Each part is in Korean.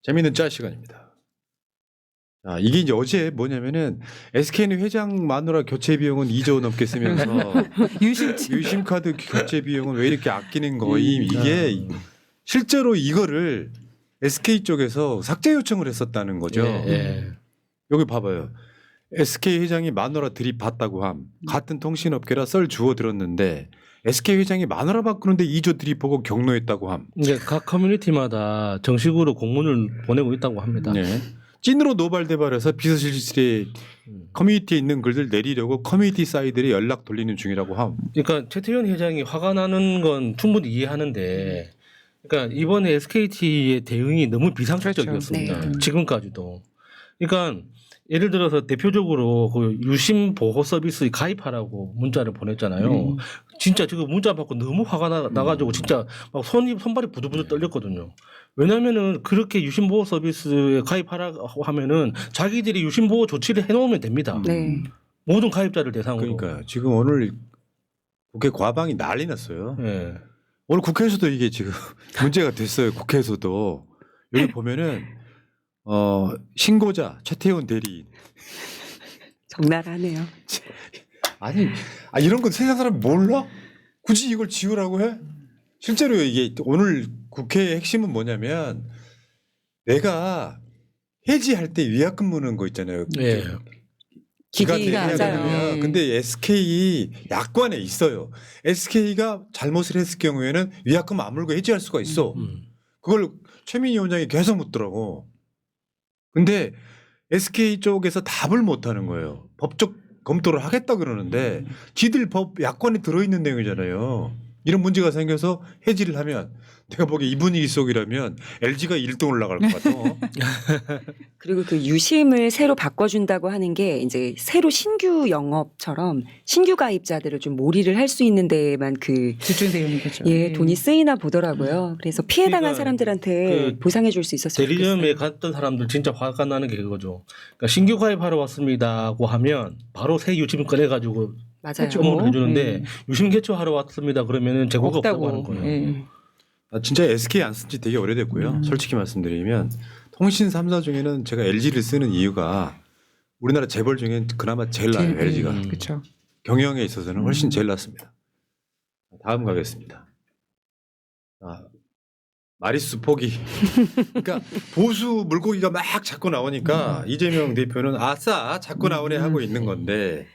재미있는 짤 시간입니다. 자, 이게 이제 어제 뭐냐면은 SK는 회장 마누라 교체 비용은 2조 넘게 쓰면서 유심카드 교체 비용은 왜 이렇게 아끼는 거임 이게 실제로 이거를 SK 쪽에서 삭제 요청을 했었다는 거죠. 여기 봐봐요. SK 회장이 마누라 들이받다고 함. 같은 통신업계라 썰 주워 들었는데 SK 회장이 마누라 바꾸는데 2조 들이보고 격노했다고 함. 이제 각 커뮤니티마다 정식으로 공문을 보내고 있다고 합니다. 네. 찐으로 노발대발해서 비서실실에 커뮤니티에 있는 글들 내리려고 커뮤니티 사이드에 연락 돌리는 중이라고 함. 그러니까 최태원 회장이 화가 나는 건 충분히 이해하는데, 그러니까 이번에 SKT의 대응이 너무 비상식적이었습니다. 네. 지금까지도. 그러니까 예를 들어서 대표적으로 그 유심 보호 서비스에 가입하라고 문자를 보냈잖아요. 진짜 지금 문자 받고 너무 화가 나가지고 진짜 막 손발이 부들부들 떨렸거든요. 왜냐면은 그렇게 유심 보호 서비스에 가입하라고 하면은 자기들이 유심 보호 조치를 해놓으면 됩니다. 네. 모든 가입자를 대상으로. 그러니까요. 지금 오늘 국회 과방이 난리 났어요. 예. 오늘 국회에서도 이게 지금 문제가 됐어요. 국회에서도. 여기 보면은 신고자 최태원 대리인. 적나라하네요. 아니, 이런 거 세상 사람 몰라? 굳이 이걸 지우라고 해? 실제로 이게 오늘 국회의 핵심은 뭐냐면 내가 해지할 때 위약금 무는 거 있잖아요. 예. 기간이 해야 맞아요. 되면. 근데 SK 약관에 있어요. SK가 잘못을 했을 경우에는 위약금 안 물고 해지할 수가 있어. 그걸 최민희 위원장이 계속 묻더라고. 근데 SK 쪽에서 답을 못 하는 거예요. 법적 검토를 하겠다 그러는데 지들 법 약관에 들어있는 내용이잖아요. 이런 문제가 생겨서 해지를 하면 내가 보기에 이 분위기 속이라면 LG가 1등 올라갈 것 같아. 그리고 그 유심을 새로 바꿔준다고 하는 게 이제 새로 신규 영업처럼 신규 가입자들을 좀 몰이를 할 수 있는 데에만 그 집중되어 있는 거죠. 예, 돈이 쓰이나 보더라고요. 그래서 피해당한 그러니까 사람들한테 그 보상해 줄 수 있었어요. 대리점에 갔던 사람들 진짜 화가 나는 게 그거죠. 그러니까 신규 가입하러 왔습니다고 하면 바로 새 유심 꺼내가지고 맞아요. 업무를 해주는데 유심 개초하러 왔습니다 그러면은 재고가 없다고 하는 거예요. 예. 진짜 SK 안 쓴 지 되게 오래됐고요. 솔직히 말씀드리면 통신 3사 중에는 제가 LG를 쓰는 이유가 우리나라 재벌 중엔 그나마 제일 나아요. LG가. 그렇죠. 경영에 있어서는 훨씬 제일 낫습니다. 다음 가겠습니다. 마리수 포기. 그러니까 보수 물고기가 막 자꾸 나오니까 이재명 대표는 아싸 자꾸 나오네 하고 있는 건데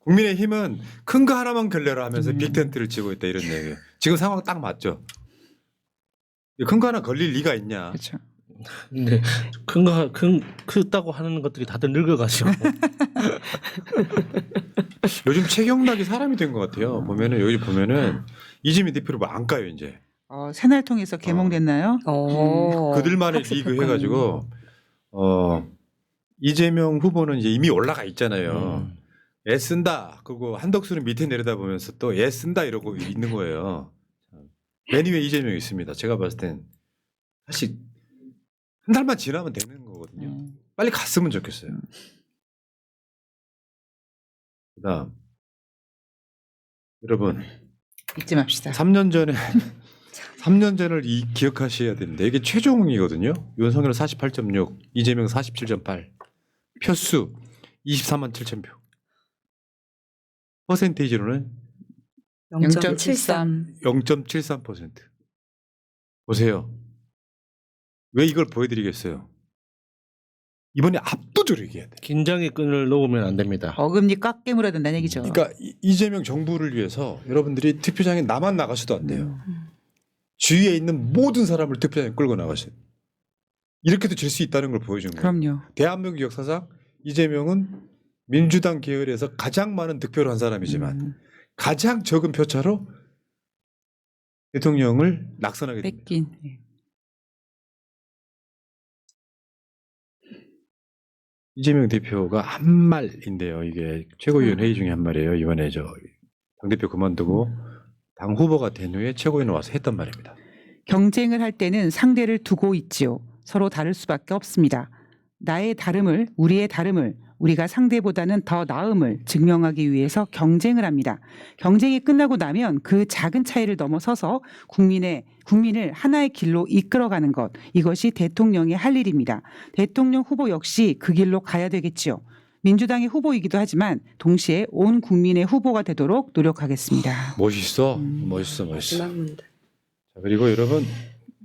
국민의힘은 큰 거 하나만 걸려라 하면서 빅텐트를 치고 있다 이런 얘기예요. 지금 상황 딱 맞죠. 큰 거 하나 걸릴 리가 있냐. 그렇죠. 근데 크다고 하는 것들이 다들 늙어가지고 요즘 최경락이 사람이 된 것 같아요. 보면은 여기 보면은 이재명 대표를 뭐 안 까요 이제. 새날통에서 개몽됐나요? 그들만의 학습 리그 효과는. 해가지고 이재명 후보는 이제 이미 올라가 있잖아요. 애쓴다. 그리고 한덕수는 밑에 내려다보면서 또 애쓴다 이러고 있는 거예요. 맨 위에 이재명이 있습니다. 제가 봤을 땐 사실 한 달만 지나면 되는 거거든요. 빨리 갔으면 좋겠어요. 그다음 여러분 잊지 맙시다. 3년 전을 기억하셔야 되는데 이게 최종이거든요. 윤석열 48.6, 이재명 47.8, 표수 24만 7천 표. 퍼센테이지로는 0.73. 0.73%. 보세요. 왜 이걸 보여드리겠어요? 이번에 압도적으로 이겨야 돼. 긴장의 끈을 놓으면 안 됩니다. 어금니 꽉 깨물어야 된다는 얘기죠. 그러니까 이재명 정부를 위해서 여러분들이 투표장에 나만 나가셔도 안 돼요. 주위에 있는 모든 사람을 투표장에 끌고 나가셔야 돼요. 이렇게도 질 수 있다는 걸 보여준 거예요. 그럼요. 대한민국 역사상 이재명은 민주당 계열에서 가장 많은 득표를 한 사람이지만 가장 적은 표차로 대통령을 낙선하게 됩니다. 뺏긴. 이재명 대표가 한 말인데요. 이게 최고위원 회의 중에 한 말이에요. 이번에 당대표 그만두고 당 후보가 된 후에 최고위원 와서 했단 말입니다. 경쟁을 할 때는 상대를 두고 있지요. 서로 다를 수밖에 없습니다. 나의 다름을, 우리의 다름을 우리가 상대보다는 더 나음을 증명하기 위해서 경쟁을 합니다. 경쟁이 끝나고 나면 그 작은 차이를 넘어서서 국민을 하나의 길로 이끌어가는 것, 이것이 대통령의 할 일입니다. 대통령 후보 역시 그 길로 가야 되겠지요. 민주당의 후보이기도 하지만 동시에 온 국민의 후보가 되도록 노력하겠습니다. 멋있어. 멋있어. 마지막 문단. 자, 그리고 여러분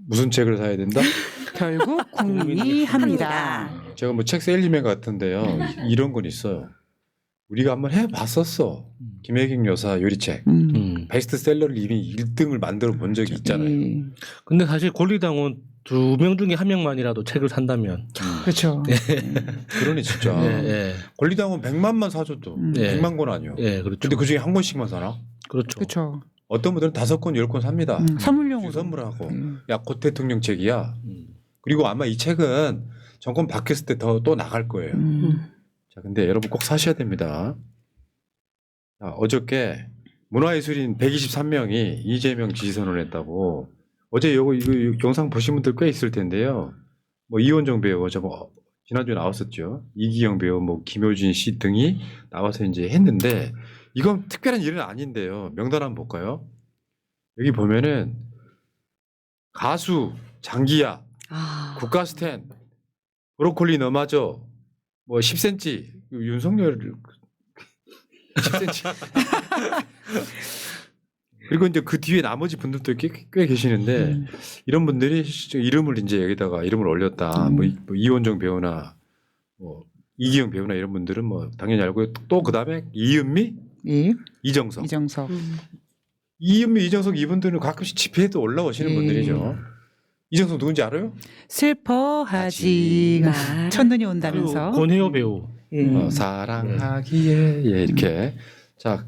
무슨 책을 사야 된다? 결국 국민이 합니다. 제가 뭐 책 세일리맨 같은데요. 이런 건 있어요. 우리가 한번 해봤었어. 김혜경 여사 요리책. 베스트셀러를 이미 1등을 만들어 본 적이 있잖아요. 근데 사실 권리당원 2명 중에 1명만이라도 책을 산다면 그렇죠. 그러네 진짜. 예. 권리당원 100만만 사줘도 예. 100만 권 아니요. 예, 그렇죠. 근데 그 중에 한 권씩만 사나? 그렇죠. 그렇죠. 어떤 분들은 5권, 10권 삽니다. 선물용으로. 선물하고. 야, 곧 대통령 책이야. 그리고 아마 이 책은 정권 바뀌었을 때 또 나갈 거예요. 자, 근데 여러분 꼭 사셔야 됩니다. 자, 어저께 문화예술인 123명이 이재명 지지 선언을 했다고. 어제 이거 영상 보신 분들 꽤 있을 텐데요. 뭐 이원정 배우, 지난주에 나왔었죠. 이기영 배우, 뭐 김효진 씨 등이 나와서 이제 했는데 이건 특별한 일은 아닌데요. 명단 한번 볼까요? 여기 보면은 가수 장기야, 국가 스탠, 브로콜리 너마저, 뭐 10cm, 윤석열 10cm. 그리고 이제 그 뒤에 나머지 분들도 꽤 계시는데 이런 분들이 이름을 이제 여기다가 이름을 올렸다. 뭐 이원정 배우나 뭐 이기영 배우나 이런 분들은 뭐 당연히 알고 또 그 다음에 이은미, 예. 이정석. 이정석. 이정석 이분들은 가끔씩 집회에도 올라오시는 분들이죠. 이정석 누군지 알아요? 슬퍼하지 마. 첫눈이 그리고 온다면서. 권혜호 배우. 사랑하기에 예, 이렇게 자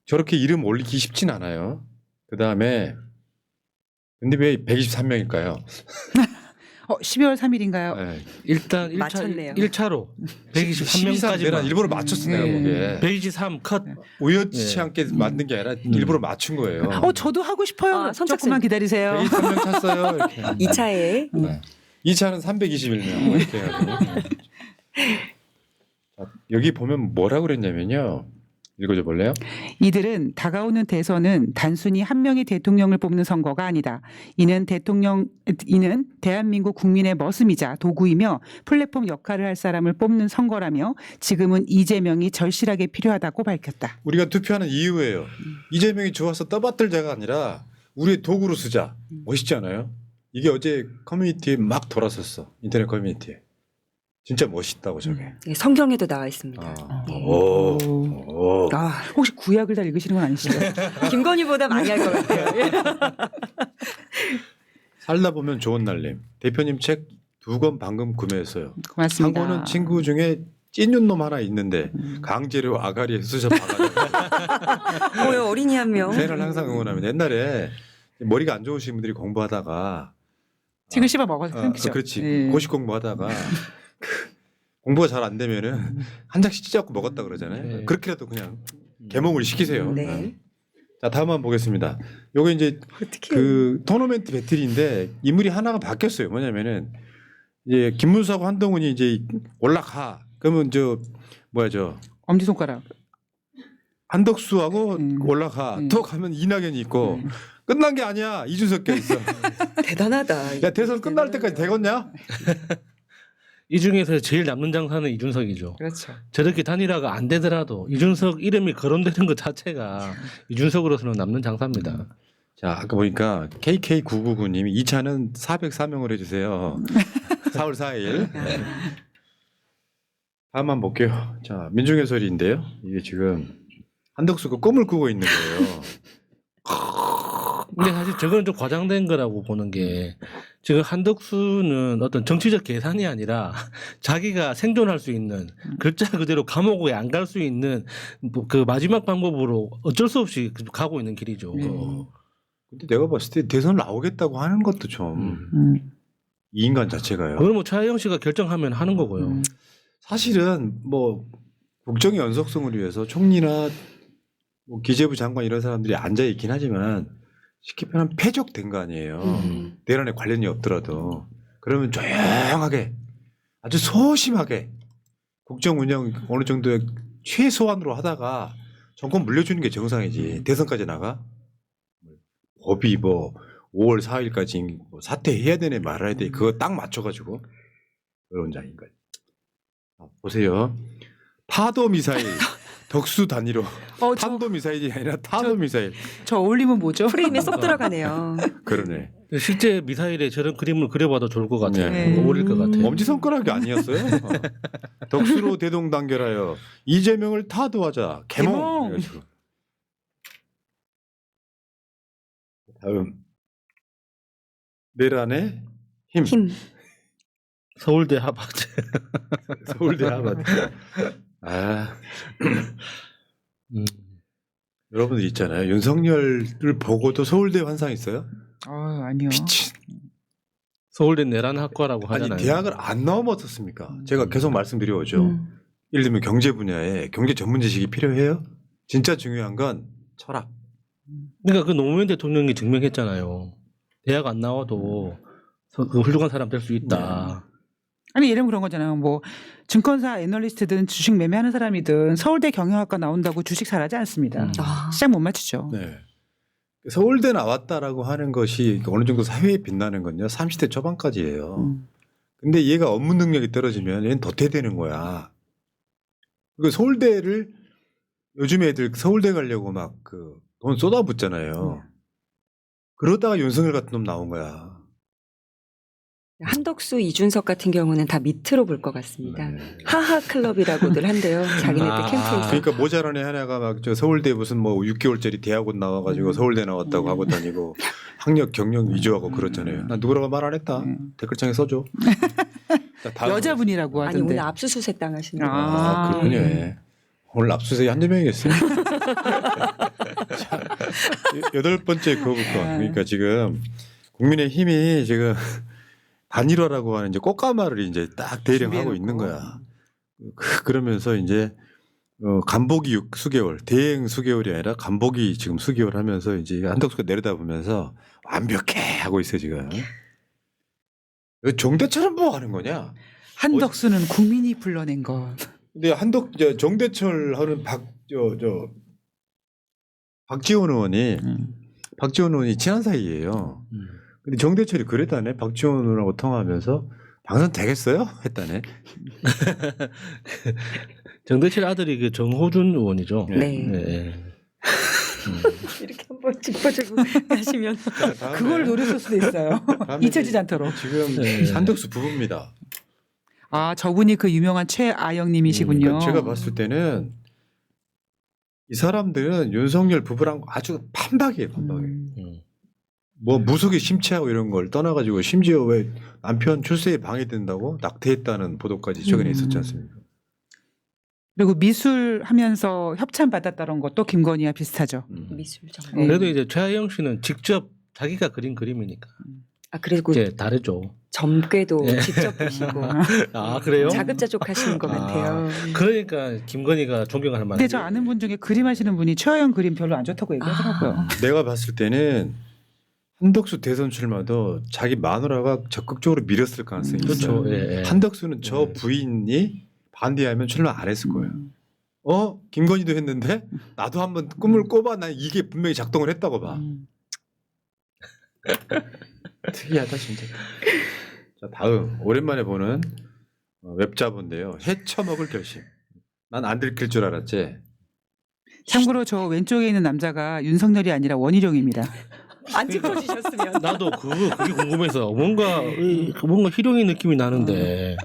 저렇게 이름 올리기 쉽진 않아요. 그 다음에 근데 왜 123명일까요? 12월 3일인가요? 네. 일단 맞췄네요. 1차로 12 123명까지 내가 일부러 맞췄어 내가 보기에 123 컷. 우연치 않게 만든 게 아니라 일부러 맞춘 거예요. 저도 하고 싶어요. 아, 선착순. 조금만 기다리세요. 123명 찼어요. 이렇게. 2차에 네. 2차는 321명 이렇게 해가지고. 자, 여기 보면 뭐라 그랬냐면요. 읽어줘 볼래요? 이들은 다가오는 대선은 단순히 한 명의 대통령을 뽑는 선거가 아니다. 이는 대한민국 국민의 머슴이자 도구이며 플랫폼 역할을 할 사람을 뽑는 선거라며 지금은 이재명이 절실하게 필요하다고 밝혔다. 우리가 투표하는 이유예요. 이재명이 좋아서 떠받들자가 아니라 우리의 도구로 쓰자. 멋있지 않아요? 이게 어제 커뮤니티에 막 돌았었어. 인터넷 커뮤니티에. 진짜 멋있다고 저게. 예, 성경에도 나와 있습니다. 혹시 구약을 다 읽으시는 건 아니시죠? 김건희보다 많이 할 것 같아요. 살다 보면 좋은 날님. 대표님 책 2권 방금 구매했어요. 고맙습니다. 한 권은 친구 중에 찐윤 놈 하나 있는데 강제로 아가리에 쑤셔 박아가지고 뭐요 어린이 한 명. 팬을 항상 응원합니다. 옛날에 머리가 안 좋으신 분들이 공부하다가 책을 씹어 먹어서 끊기죠. 그렇지. 예. 고시 공부하다가 공부가 잘 안 되면은 한 장씩 찢어갖고 먹었다 그러잖아요. 네. 그렇게라도 그냥 개몽을 시키세요. 네. 자 다음 한번 보겠습니다. 요게 이제 어떻게? 그 토너멘트 배틀인데 인물이 하나가 바뀌었어요. 뭐냐면은 이제 김문수하고 한동훈이 이제 올라가. 그러면 저 엄지손가락. 한덕수하고 올라가. 더 가면 이낙연이 있고 끝난 게 아니야. 이준석가 있어. 대단하다. 야 대선 끝날 때까지 되겠냐? 이 중에서 제일 남는 장사는 이준석이죠. 그렇죠. 저렇게 단일화가 안 되더라도 이준석 이름이 거론되는 것 자체가 이준석으로서는 남는 장사입니다. 자 아까 보니까 KK999님이 2차는 404명을 해주세요. 4월 4일. 다음 한번 볼게요. 자 민중해설인데요. 이게 지금 한덕수가 꿈을 꾸고 있는 거예요. 근데 사실 저건 좀 과장된 거라고 보는 게 지금 한덕수는 어떤 정치적 계산이 아니라 자기가 생존할 수 있는 글자 그대로 감옥에 안 갈 수 있는 그 마지막 방법으로 어쩔 수 없이 가고 있는 길이죠. 근데 내가 봤을 때 대선 나오겠다고 하는 것도 좀 이 인간 자체가요. 그걸 뭐 차혜영 씨가 결정하면 하는 거고요. 사실은 뭐 국정의 연속성을 위해서 총리나 뭐 기재부 장관 이런 사람들이 앉아 있긴 하지만 쉽게 표현하면 폐족된 거 아니에요. 내란에 관련이 없더라도 그러면 조용하게 아주 소심하게 국정 운영 어느 정도의 최소한으로 하다가 정권 물려주는 게 정상이지. 대선까지 나가? 법이 뭐 5월 4일까지 뭐 사퇴해야 되네 말아야 돼. 그거 딱 맞춰가지고 그런 장인가요. 보세요. 타도 미사일 덕수 단위로 탄도 미사일이 아니라 타도 미사일. 저 어울리면 뭐죠? 프레임에 쏙 들어가네요. 그러네. 실제 미사일에 저런 그림을 그려봐도 좋을 것 같아요. 네. 어울릴 것 같아요. 엄지손가락이 아니었어요. 덕수로 대동단결하여 이재명을 타도하자. 개몽. 개몽. 이래가지고. 다음 내란의 힘. 힘. 서울대 하버드. 서울대 하버드. 아 여러분들 있잖아요. 윤석열을 보고도 서울대 환상 있어요? 아니요. 미친. 서울대 내란학과라고 아니 하잖아요. 대학을 안 나오면 어떻습니까? 제가 계속 말씀드려오죠. 예를 들면 경제 분야에 경제 전문 지식이 필요해요? 진짜 중요한 건 철학. 그러니까 그 노무현 대통령이 증명했잖아요. 대학 안 나와도 그 훌륭한 사람 될 수 있다. 아니 예를 들면 그런 거잖아요. 뭐 증권사 애널리스트든 주식 매매하는 사람이든 서울대 경영학과 나온다고 주식 잘하지 않습니다. 아. 시장 못 맞추죠. 네. 서울대 나왔다라고 하는 것이 어느 정도 사회에 빛나는 건요. 30대 초반까지예요. 근데 얘가 업무 능력이 떨어지면 얘는 도태되는 거야. 그리고 서울대를 요즘 애들 서울대 가려고 막 그 돈 쏟아붓잖아요. 그러다가 윤석열 같은 놈 나온 거야. 한덕수, 이준석 같은 경우는 다 밑으로 볼 것 같습니다. 네. 하하 클럽이라고들 한대요. 자기네들 아. 캠프에서. 그러니까 모자란 애 하나가 막 저 서울대 무슨 뭐 6개월짜리 대학원 나와가지고 서울대 나왔다고 하고 다니고 학력 경력 위조하고 그렇잖아요. 나 누구라고 말 안 했다. 댓글창에 써줘. 자, 다음. 여자분이라고 아니 하던데. 오늘 압수수색 당하시는 아. 거. 아, 그렇군요. 예. 오늘 압수수색이 한두 명이겠어요. 자, 8번째 그거부터. 그러니까 지금 국민의힘이 지금 단일화라고 하는 이제 꽃가마를 이제 딱 대령하고 있는 거야. 그러면서 이제 간보기 수개월, 대행 수개월이 아니라 간보기 지금 수개월 하면서 이제 한덕수가 내려다보면서 완벽해 하고 있어요 지금. 이거 정대처럼 뭐 하는 거냐? 한덕수는 국민이 불러낸 것. 근데 정대철 하는 박지원 의원이 박지원 의원이 친한 사이예요. 근데 정대철이 그랬다네. 박지원 의원하고 통화하면서 당선 되겠어요? 했다네. 정대철 아들이 그 정호준 의원이죠. 네. 네. 이렇게 한번 짚어주고 가시면. 그걸 노렸을 수도 있어요. 잊혀지지 않도록. 지금 네. 한덕수 부부입니다. 아 저분이 그 유명한 최아영님이시군요. 그러니까 제가 봤을 때는 이 사람들은 윤석열 부부랑 아주 판박이에요. 판박이. 뭐 무속에 심취하고 이런 걸 떠나가지고 심지어 왜 남편 출세에 방해된다고 낙태했다는 보도까지 최근에 있었지 않습니까? 그리고 미술 하면서 협찬 받았다는 것도 김건희와 비슷하죠. 미술 정보. 그래도 이제 최하영 씨는 직접 자기가 그린 그림이니까 아 그리고 이제 다르죠. 점괘도 네. 직접 보시고 아 그래요? 자급자족하시는 것 같아요. 그러니까 김건희가 존경할 만한. 근데 저 아는 분 중에 그림 하시는 분이 최하영 그림 별로 안 좋다고 얘기하더라고요. 내가 봤을 때는 한덕수 대선 출마도 자기 마누라가 적극적으로 밀었을 가능성이 있어요. 그렇죠. 예, 예. 한덕수는 저 부인이 반대하면 출마 안 했을 거예요. 김건희도 했는데 나도 한번 꿈을 꿔봐. 난 이게 분명히 작동을 했다고 봐. 특이하다 진짜. 자 다음 오랜만에 보는 웹자본인데요. 해쳐먹을 결심. 난 안 들킬 줄 알았지. 참고로 저 왼쪽에 있는 남자가 윤석열이 아니라 원희룡입니다. 안 짚어주셨으면. 나도 그게 궁금해서 뭔가 희룡의 느낌이 나는데.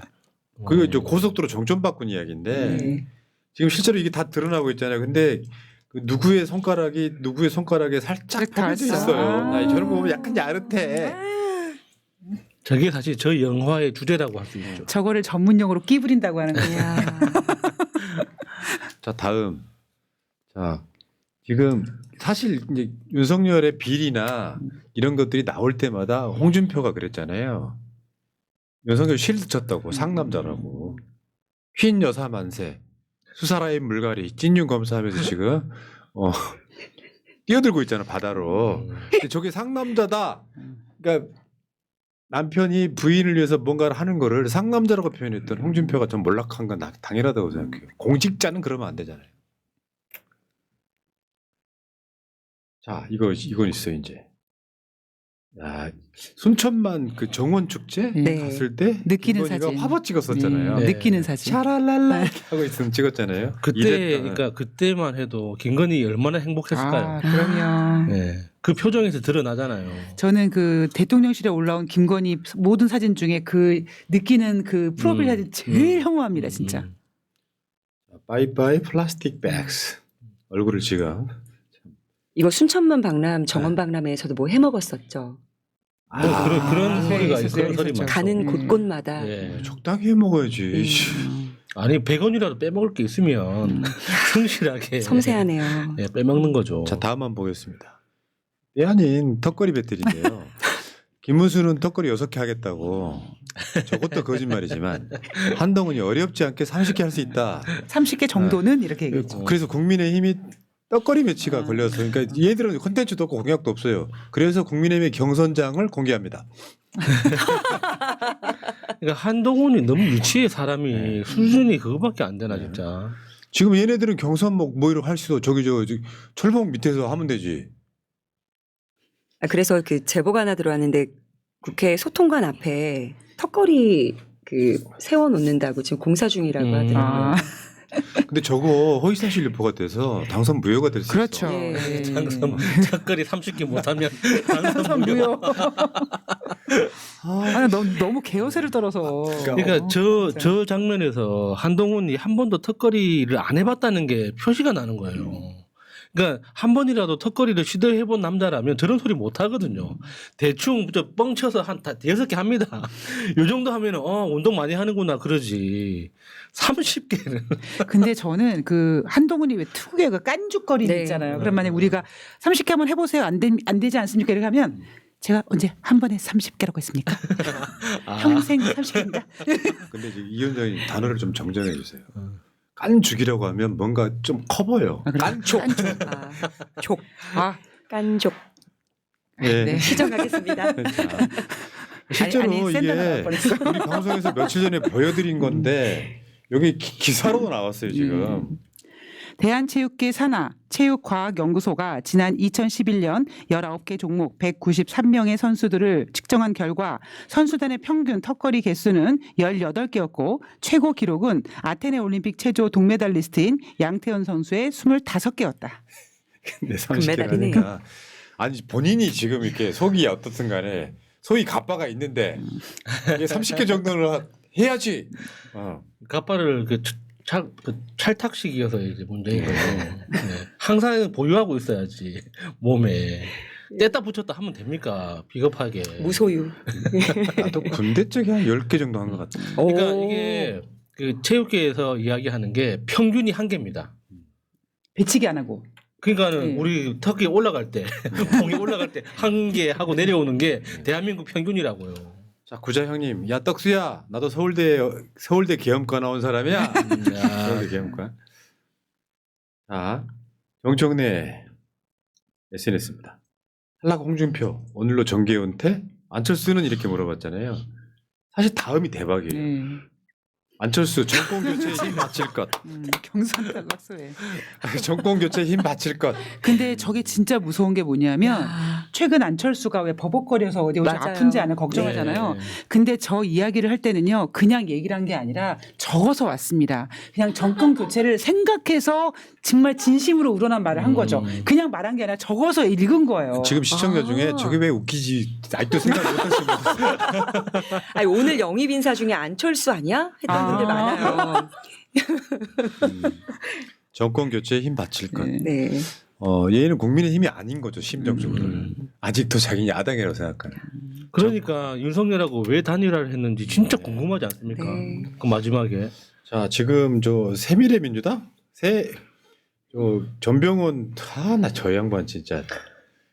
그게 저 고속도로 정점 바꾼 이야기인데 지금 실제로 이게 다 드러나고 있잖아요. 근데 그 누구의 손가락에 살짝 파묻혀 있어요. 나 저런 거 보면 약간 야릇해. 저게 사실 저 영화의 주제라고 할 수 있죠. 저거를 전문용어로 끼부린다고 하는 거예요. 자 다음. 자 지금 사실 이제 윤석열의 비리나 이런 것들이 나올 때마다 홍준표가 그랬잖아요. 윤석열 쉴드 쳤다고 상남자라고 흰 여사 만세 수사라인 물갈이 찐윤 검사하면서 지금 뛰어들고 있잖아 바다로. 근데 저게 상남자다. 그러니까 남편이 부인을 위해서 뭔가를 하는 거를 상남자라고 표현했던 홍준표가 좀 몰락한 건 당연하다고 생각해요. 공직자는 그러면 안 되잖아요. 자, 이건 있어요 이제. 야, 순천만 그 정원 축제 네. 갔을 때 느끼는 김건희가 사진. 화보 찍었었잖아요. 네. 느끼는 사진. 샤랄랄라 하고 있으면 찍었잖아요. 그때 이랬다. 그러니까 그때만 해도 김건희 얼마나 행복했을까요? 아, 그럼요. 네. 그 표정에서 드러나잖아요. 저는 그 대통령실에 올라온 김건희 모든 사진 중에 그 느끼는 그 프로필 사진 제일 혐오합니다, 진짜. 바이바이 플라스틱 백스. 얼굴을 지금. 이거 순천만 박람 정원 박람회에서도 뭐 해먹었었죠. 그런 소리가 있었어요, 그런 소리 있었죠. 많죠. 가는 곳곳마다 예. 적당히 해 먹어야지. 아니 100원이라도 빼먹을 게 있으면 성실하게 섬세하네요. 예, 빼먹는 거죠. 자, 다음 한번 보겠습니다. 때 아닌 턱걸이 배틀인데요. 김문수는 턱걸이 6개 하겠다고. 저것도 거짓말이지만 한동훈이 어렵지 않게 30개 할 수 있다. 30개 정도는 이렇게 얘기했죠. 그래서 국민의힘이 떡거리 매치가 걸려서 그러니까 얘들은 콘텐츠도 없고 공약도 없어요. 그래서 국민의힘의 경선장을 공개합니다. 그러니까 한동훈이 너무 유치해 사람이 수준이 그거밖에 안 되나 진짜. 지금 얘네들은 경선목 뭐 이런 할 수도 저기 철봉 밑에서 하면 되지. 그래서 그 제보가 하나 들어왔는데 국회 소통관 앞에 턱걸이 그 세워놓는다고 지금 공사 중이라고 하더라고요. 아, 근데 저거 허위사실 유포가 돼서 당선 무효가 될 수 그렇죠. 있어. 예. 당선 턱걸이 30개 못하면 당선 무효. 무효. 아, 너무 개요새를 떨어서. 그러니까 저 장면에서 한동훈이 한 번도 턱걸이를 안 해봤다는 게 표시가 나는 거예요. 그러니까 한 번이라도 턱걸이를 시도해본 남자라면 저런 소리 못 하거든요. 대충 저 뻥쳐서 한 6개 합니다. 요 정도 하면은 운동 많이 하는구나 그러지. 30개는. 근데 저는 그 한동훈이 왜 특유의 그 깐죽거림 네. 있잖아요. 그럼 만약 우리가 30개 한번 해보세요. 안 되지 않습니까? 이렇게 하면 제가 언제 한 번에 30개라고 했습니까? 평생 30개입니다. 근데 지금 이 위원장님 단어를 좀 정정해 주세요. 깐죽이라고 하면 뭔가 좀 커 보여. 깐족. 아, 족. 아, 깐족. 예. 네. 시정하겠습니다. 자, 실제로 아니, 센 단어 나올 이게 뻔했어. 우리 방송에서 며칠 전에 보여드린 건데 여기 기사로도 나왔어요 지금. 대한체육계 산하 체육과학연구소가 지난 2011년 19개 종목 193명의 선수들을 측정한 결과 선수단의 평균 턱걸이 개수는 18개였고 최고 기록은 아테네 올림픽 체조 동메달리스트인 양태현 선수의 25개였다. 근데 금메달이네요. 30개라니까 아니 본인이 지금 이렇게 속이 어떻든 간에 소위 갑바가 있는데 이게 30개 정도는 해야지. 가빠를 그 찰탁식이어서 이제 문제인 거예요. 네. 항상 보유하고 있어야지 몸에 뗐다 붙였다 하면 됩니까? 비겁하게. 무소유. 나도 군대 쪽에 한 10개 정도 한 것 같아. 그러니까 오. 이게 그 체육계에서 이야기하는 게 평균이 한 개입니다. 배치기 안 하고. 그러니까는 네. 우리 턱이 올라갈 때, 봉이 올라갈 때 한 개 하고 내려오는 게 대한민국 평균이라고요. 자 구자 형님, 야 떡수야, 나도 서울대 계엄과 나온 사람이야. 서울대 계엄과. 자 정청래 SNS입니다. 탈락 홍준표 오늘로 정계 은퇴? 안철수는 이렇게 물어봤잖아요. 사실 다음이 대박이에요. 네. 안철수 정권 교체에 힘 바칠 것. 경선 탈락소에. 정권 교체에 힘 바칠 것. 근데 저게 진짜 무서운 게 뭐냐면 최근 안철수가 왜 버벅거려서 어디 맞아요. 아픈지 않아 걱정하잖아요. 네. 근데 저 이야기를 할 때는요. 그냥 얘기를 한 게 아니라 적어서 왔습니다. 그냥 정권 교체를 생각해서 정말 진심으로 우러난 말을 한 거죠. 그냥 말한 게 아니라 적어서 읽은 거예요. 지금 시청자 중에 저게 왜 웃기지? 아직도 생각 못하시는 아니, 오늘 영입 인사 중에 안철수 아니야? 했던 분들 많아요. 정권 교체에 힘 바칠 것. 네. 네. 얘는 국민의 힘이 아닌 거죠 심정적으로는. 아직도 자기는 야당이라고 생각하는. 그러니까 윤석열하고 왜 단일화를 했는지 진짜 궁금하지 않습니까? 네. 그 마지막에 자 지금 저 새미래민주당 전병헌 나 저 양반 진짜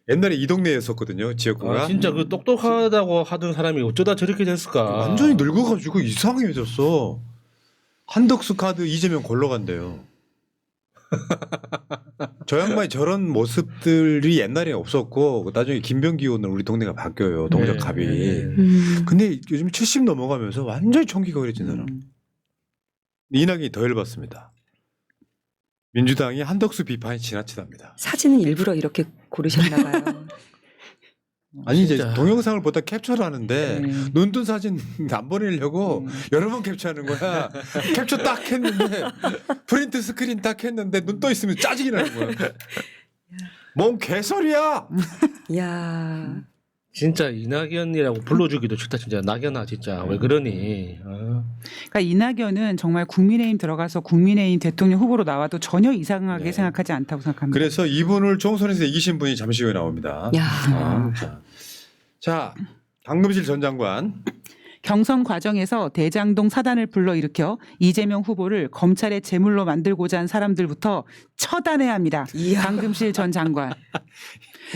옛날에 이 동네였었거든요 지역구가. 진짜 그 똑똑하다고 하던 사람이 어쩌다 저렇게 됐을까? 완전히 늙어가지고 이상해졌어. 한덕수 카드 이재명 골러 간대요. 저 양반이 저런 모습들이 옛날에 없었고 나중에 김병기 의원은 우리 동네가 바뀌어요. 동작갑이. 근데 요즘 70 넘어가면서 완전히 총기가 그래진 사람. 이낙연이 더 열받습니다. 민주당이 한덕수 비판이 지나치답니다. 사진은 일부러 이렇게 고르셨나 봐요. 아니 이제 진짜. 동영상을 보다 캡처를 하는데 눈뜬 사진 안 보내려고 여러 번 캡처하는 거야. 캡처 딱 했는데 프린트 스크린 딱 했는데 눈 떠 있으면 짜증이 나는 거야. 뭔 개소리야. 이야. 진짜 이낙연이라고 불러주기도 싫다 진짜. 낙연아 진짜 왜 그러니. 아. 그러니까 이낙연은 정말 국민의힘 들어가서 국민의힘 대통령 후보로 나와도 전혀 이상하게 네. 생각하지 않다고 생각합니다. 그래서 이분을 총선에서 이기신 분이 잠시 후에 나옵니다. 야. 자, 강금실 전 장관. 경선 과정에서 대장동 사단을 불러일으켜 이재명 후보를 검찰의 제물로 만들고자 한 사람들부터 처단해야 합니다. 이야. 강금실 전 장관.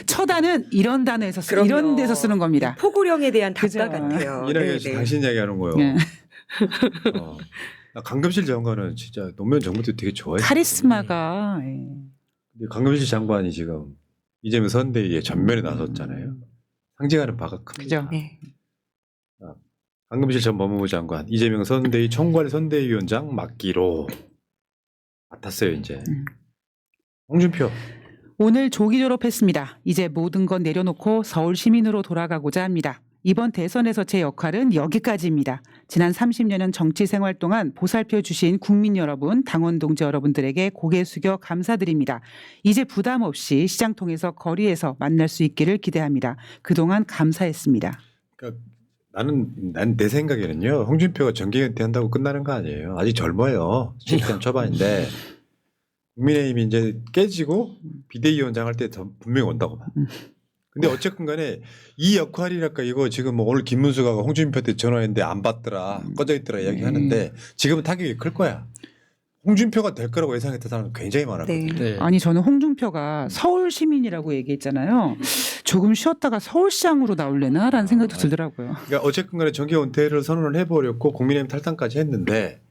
처단은 이런 단어에서 그럼요. 이런 데서 쓰는 겁니다. 포고령에 대한 그죠. 답가 같아요. 이낙연 네, 씨 네. 당신 이야기하는 거예요. 네. 나 강금실 장관은 진짜 노무현 정부 때 되게 좋아했어요. 카리스마가 예. 근데 강금실 장관이 지금 이재명 선대위에 전면에 나섰잖아요. 상징하는 바가 큽니다. 그죠. 네. 강금실 전 법무부 장관, 이재명 선대위 총괄 선대위원장 맡기로 맡았어요 이제. 홍준표. 오늘 조기 졸업했습니다. 이제 모든 건 내려놓고 서울 시민으로 돌아가고자 합니다. 이번 대선에서 제 역할은 여기까지입니다. 지난 30년은 정치 생활 동안 보살펴 주신 국민 여러분, 당원 동지 여러분들에게 고개 숙여 감사드립니다. 이제 부담 없이 시장 통해서 거리에서 만날 수 있기를 기대합니다. 그동안 감사했습니다. 그러니까 난 내 생각에는요. 홍준표가 정계 은퇴한다고 끝나는 거 아니에요. 아직 젊어요. 70대 초반인데 국민의힘이 이제 깨지고 비대위원장 할 때 분명히 온다고 봐. 근데 어쨌든 간에 이 역할이랄까 이거 지금 뭐 오늘 김문수가 홍준표한테 전화했는데 안 받더라 꺼져 있더라 이야기하는데 지금은 타격이 클 거야. 홍준표가 될 거라고 예상했던 사람은 굉장히 많았거든요. 네. 네. 아니 저는 홍준표가 서울 시민이라고 얘기했잖아요. 조금 쉬었다가 서울시장으로 나올래나라는 생각도 들더라고요. 그러니까 어쨌든 간에 정계 은퇴를 선언을 해버렸고 국민의힘 탈당까지 했는데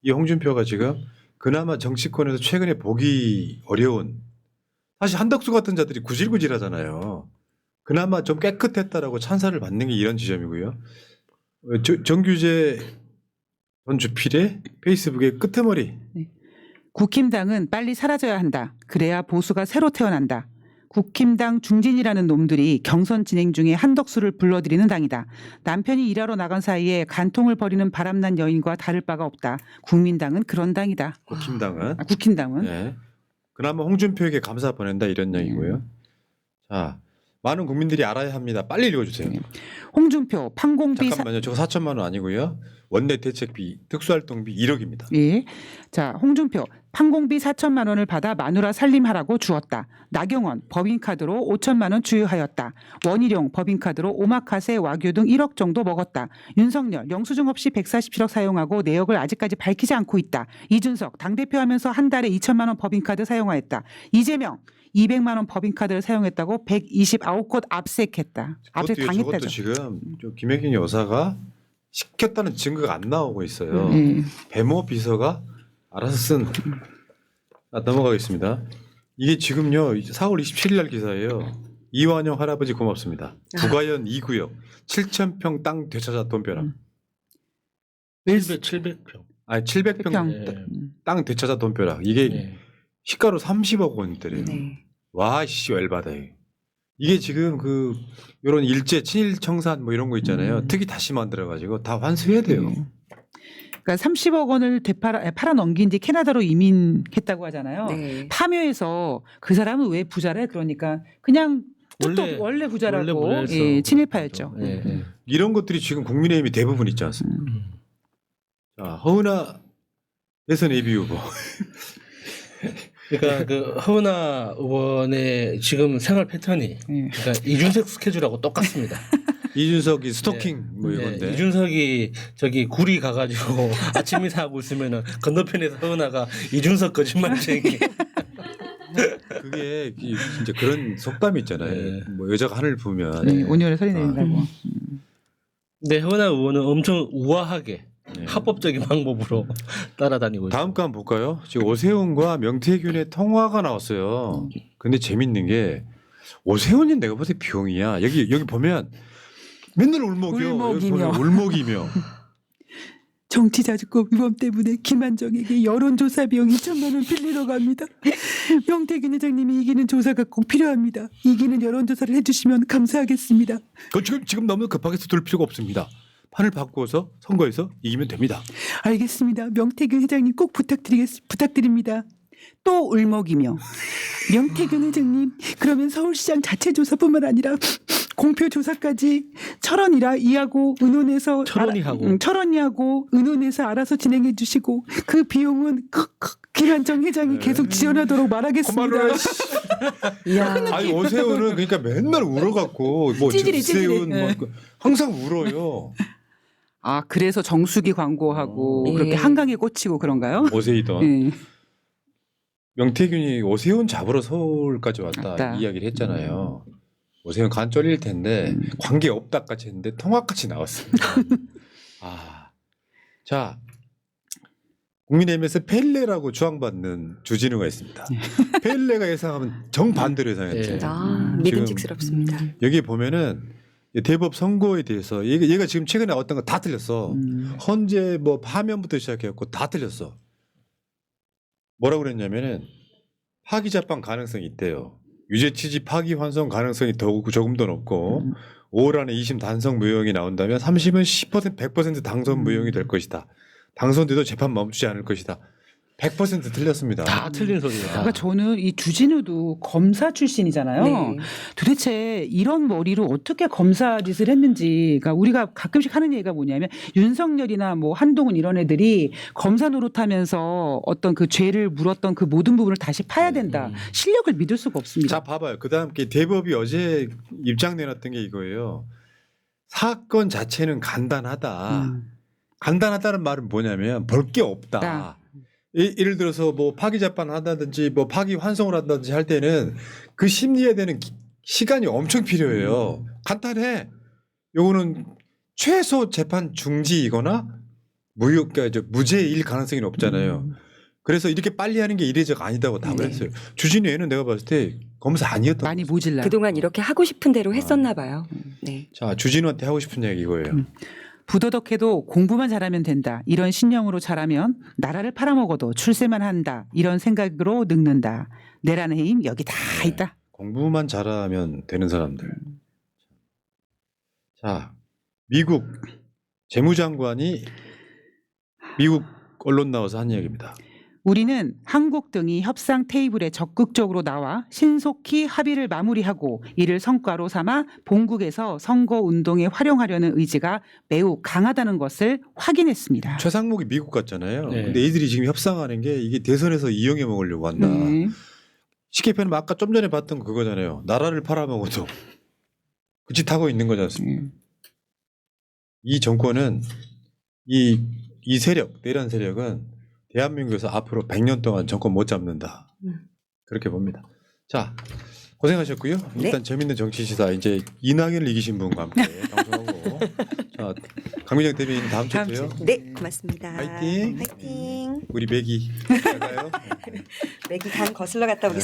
이 홍준표가 지금 그나마 정치권에서 최근에 보기 어려운 사실 한덕수 같은 자들이 구질구질하잖아요. 그나마 좀 깨끗했다라고 찬사를 받는 게 이런 지점이고요. 정규재 전 주필의 페이스북의 끄트머리. 국힘당은 빨리 사라져야 한다. 그래야 보수가 새로 태어난다. 국힘당 중진이라는 놈들이 경선 진행 중에 한덕수를 불러들이는 당이다. 남편이 일하러 나간 사이에 간통을 벌이는 바람난 여인과 다를 바가 없다. 국민당은 그런 당이다. 국힘당은. 국힘당은. 네. 그나마 홍준표에게 감사 보낸다 이런 얘기고요. 자, 많은 국민들이 알아야 합니다. 빨리 읽어주세요. 홍준표 판공비 잠깐만요. 저거 4천만 원 아니고요. 원내 대책비, 특수활동비 1억입니다. 예. 자, 홍준표 판공비 4천만 원을 받아 마누라 살림하라고 주었다. 나경원 법인카드로 5천만 원 주유하였다. 원희룡 법인카드로 오마카세 와규 등 1억 정도 먹었다. 윤석열 영수증 없이 147억 사용하고 내역을 아직까지 밝히지 않고 있다. 이준석 당대표 하면서 한 달에 2천만 원 법인카드 사용하였다. 이재명 200만 원 법인카드를 사용했다고 129곳 압색했다. 압색 저것도 당했다죠. 지금 김혜경 여사가 시켰다는 증거가 안 나오고 있어요. 배모 비서가 알아서 쓴. 넘어가겠습니다. 이게 지금요 4월 27일 날 기사예요. 이완영 할아버지 고맙습니다. 부가현 2구역 7,000평 땅 되찾아 돈벼락. 700평. 아니 700평 네. 땅 되찾아 돈벼락. 이게 네. 시가로 30억 원대래요. 네. 와, 씨, 열받아. 이게 지금 요런 일제 친일 청산 뭐 이런 거 있잖아요. 특이 다시 만들어가지고 다 환수해야 돼요. 그러니까 30억 원을 팔아 넘긴 뒤 캐나다로 이민했다고 하잖아요. 네. 파묘에서 그 사람은 왜 부자래? 그러니까 그냥 원래 부자라고 원래 예, 친일파였죠. 네, 네. 이런 것들이 지금 국민의힘이 대부분 있지 않습니까? 자, 허은하 대선 예비 후보. 그러니까 그 허은하 의원의 지금 생활 패턴이 예. 그러니까 이준석 스케줄하고 똑같습니다. 이준석이 스토킹 뭐 이건데. 네, 이준석이 저기 구리 가가지고 아침 인사하고 있으면은 건너편에서 허은하가 이준석 거짓말쟁이. 그게 진짜 그런 속담이 있잖아요. 네. 뭐 여자가 하늘 보면 네, 온열에 소리 내린다고. 근데 허은하 의원은 엄청 우아하게 네. 합법적인 방법으로 따라다니고 있어요. 다음 거 한번 볼까요? 지금 오세훈과 명태균의 통화가 나왔어요. 근데 재밌는 게 오세훈이 내가 봤을 때 병이야. 여기 보면 맨날 울먹여. 여기 보면 울먹이며. 정치자주법 위반 때문에 김한정에게 여론조사 비용 2천만 원 빌리러 갑니다. 명태균 회장님이 이기는 조사가 꼭 필요합니다. 이기는 여론조사를 해주시면 감사하겠습니다. 그 지금 너무 급하게 서둘 필요가 없습니다. 판을 바꾸어서 선거에서 이기면 됩니다. 알겠습니다. 명태균 회장님 꼭 부탁드립니다. 또 울먹이며 명태균 회장님 그러면 서울시장 자체 조사뿐만 아니라 공표 조사까지 철원이라 이하고 의논해서 철원이하고 의논해서 알아서 진행해 주시고 그 비용은 김한정 회장이 계속 지원하도록 말하겠습니다. 아니 오세훈은 그러니까 맨날 울어갖고 뭐 찌질해. 뭐 항상 울어요. 아 그래서 정수기 광고하고 예. 그렇게 한강에 꽂히고 그런가요? 오세이던. 예. 명태균이 오세훈 잡으러 서울까지 왔다 이야기를 했잖아요. 오세훈 간 쫄릴 텐데 관계 없다까지 했는데 통화까지 나왔습니다. 자 국민의힘에서 펠레라고 주앙받는 주진우가 있습니다. 펠레가 예상하면 정반대로 예상했죠. 믿음직스럽습니다. 여기 보면은 대법 선거에 대해서 얘가 지금 최근에 나왔던 거 다 틀렸어. 헌재 뭐 파면부터 시작해갖고 다 틀렸어. 뭐라고 그랬냐면은 파기자판 가능성이 있대요. 유죄 취지 파기 환송 가능성이 조금 더 높고 5월 안에 2심 단성 무효형이 나온다면 3심은 10% 100% 당선 무효형이 될 것이다. 당선돼도 재판 멈추지 않을 것이다. 100% 틀렸습니다. 다 틀린 소리예요. 그러니까 저는 이 주진우도 검사 출신이잖아요. 네. 도대체 이런 머리로 어떻게 검사 짓을 했는지, 그러니까 우리가 가끔씩 하는 얘기가 뭐냐면 윤석열이나 뭐 한동훈 이런 애들이 검사 노릇하면서 어떤 그 죄를 물었던 그 모든 부분을 다시 파야 된다. 실력을 믿을 수가 없습니다. 자, 봐봐요. 그다음 대법이 어제 입장 내놨던 게 이거예요. 사건 자체는 간단하다. 간단하다는 말은 뭐냐면 볼 게 없다. 예를 들어서 뭐 파기자판 한다든지 뭐 파기 환송을 한다든지 할 때는 그 심리에 대한 시간이 엄청 필요해요. 간단해. 요거는 최소 재판 중지이거나 무죄일 가능성이 높잖아요. 그래서 이렇게 빨리 하는 게 이례적 아니다고 답을 했어요. 주진우는 내가 봤을 때 검사 아니었던 많이 모질라. 그동안 이렇게 하고 싶은 대로 했었나 봐요. 네. 자, 주진우한테 하고 싶은 얘기 이거예요. 부도덕해도 공부만 잘하면 된다. 이런 신념으로 잘하면 나라를 팔아먹어도 출세만 한다. 이런 생각으로 늙는다. 내라는 힘 여기 다 있다. 공부만 잘하면 되는 사람들. 자, 미국 재무장관이 미국 언론 나와서 한 이야기입니다. 우리는 한국 등이 협상 테이블에 적극적으로 나와 신속히 합의를 마무리하고 이를 성과로 삼아 본국에서 선거운동에 활용하려는 의지가 매우 강하다는 것을 확인했습니다. 최상목이 미국 갔잖아요. 네. 근데 이들이 지금 협상하는 게 이게 대선에서 이용해 먹으려고 한다. 쉽게 표현하면 아까 좀 전에 봤던 그거잖아요. 나라를 팔아먹어도 그 짓 하고 있는 거지 않습니까? 이 정권은 이 세력, 내란 세력은 대한민국에서 앞으로 100년 동안 정권 못 잡는다. 그렇게 봅니다. 자, 고생하셨고요. 일단 재밌는 정치 시사 이제 이낙연을 이기신 분과 함께 방송하고 자, 강민정 대변인 다음 주에 봬요. 네, 고맙습니다. 화이팅. 화이팅. 우리 매기 잘 가요. 맥이 간 거슬러 갔다 오겠습니다.